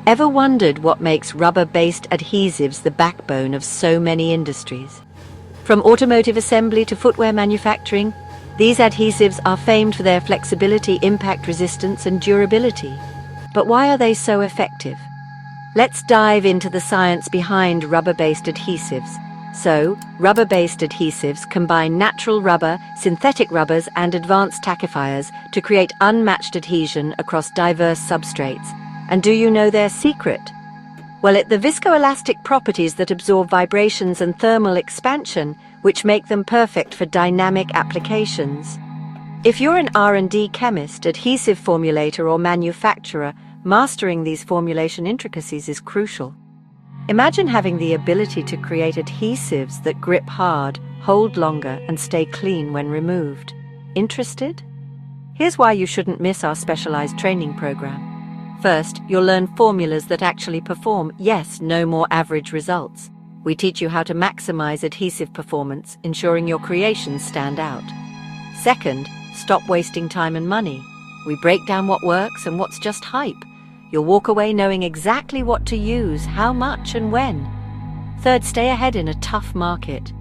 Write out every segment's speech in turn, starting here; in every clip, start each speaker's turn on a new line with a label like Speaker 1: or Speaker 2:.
Speaker 1: Ever wondered what makes rubber-based adhesives the backbone of so many industries? From automotive assembly to footwear manufacturing, these adhesives are famed for their flexibility, impact resistance, and durability. But why are they so effective? Let's dive into the science behind rubber-based adhesives. So, rubber-based adhesives combine natural rubber, synthetic rubbers, and advanced tackifiers to create unmatched adhesion across diverse substrates. And do you know their secret? Well, it's the viscoelastic properties that absorb vibrations and thermal expansion, which make them perfect for dynamic applications. If you're an R&D chemist, adhesive formulator, or manufacturer, mastering these formulation intricacies is crucial. Imagine having the ability to create adhesives that grip hard, hold longer, and stay clean when removed. Interested? Here's why you shouldn't miss our specialized training program. First, you'll learn formulas that actually perform, yes, no more average results. We teach you how to maximize adhesive performance, ensuring your creations stand out. Second, stop wasting time and money. We break down what works and what's just hype. You'll walk away knowing exactly what to use, how much, and when. Third, stay ahead in a tough market.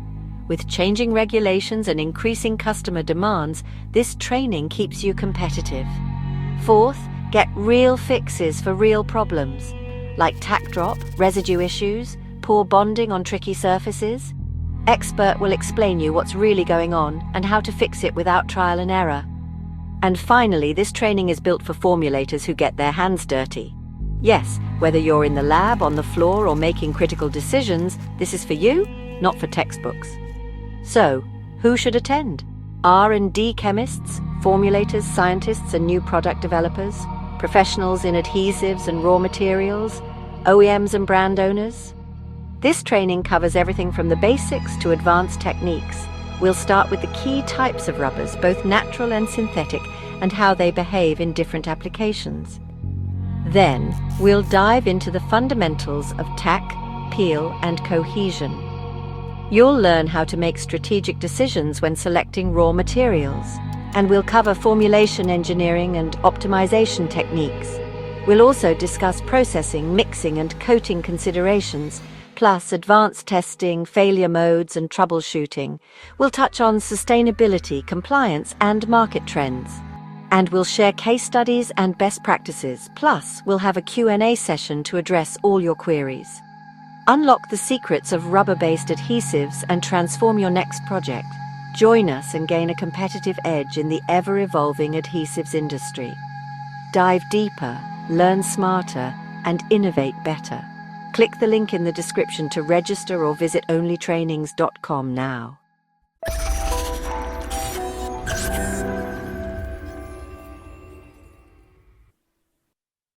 Speaker 1: With changing regulations and increasing customer demands, this training keeps you competitive. Fourth, get real fixes for real problems, like tack drop, residue issues, poor bonding on tricky surfaces. Expert will explain you what's really going on and how to fix it without trial and error. And finally, this training is built for formulators who get their hands dirty. Yes, whether you're in the lab, on the floor, or making critical decisions, this is for you, not for textbooks. So, who should attend? R&D chemists, formulators, scientists, and new product developers, professionals in adhesives and raw materials, OEMs and brand owners. This training covers everything from the basics to advanced techniques. We'll start with the key types of rubbers, both natural and synthetic, and how they behave in different applications. Then, we'll dive into the fundamentals of tack, peel, and cohesion. You'll learn how to make strategic decisions when selecting raw materials. And we'll cover formulation engineering and optimization techniques. We'll also discuss processing, mixing, and coating considerations, plus advanced testing, failure modes, and troubleshooting. We'll touch on sustainability, compliance, and market trends. And we'll share case studies and best practices, plus we'll have a Q&A session to address all your queries. Unlock the secrets of rubber-based adhesives and transform your next project. Join us and gain a competitive edge in the ever-evolving adhesives industry. Dive deeper, learn smarter, and innovate better. Click the link in the description to register or visit OnlyTRAININGS.com now.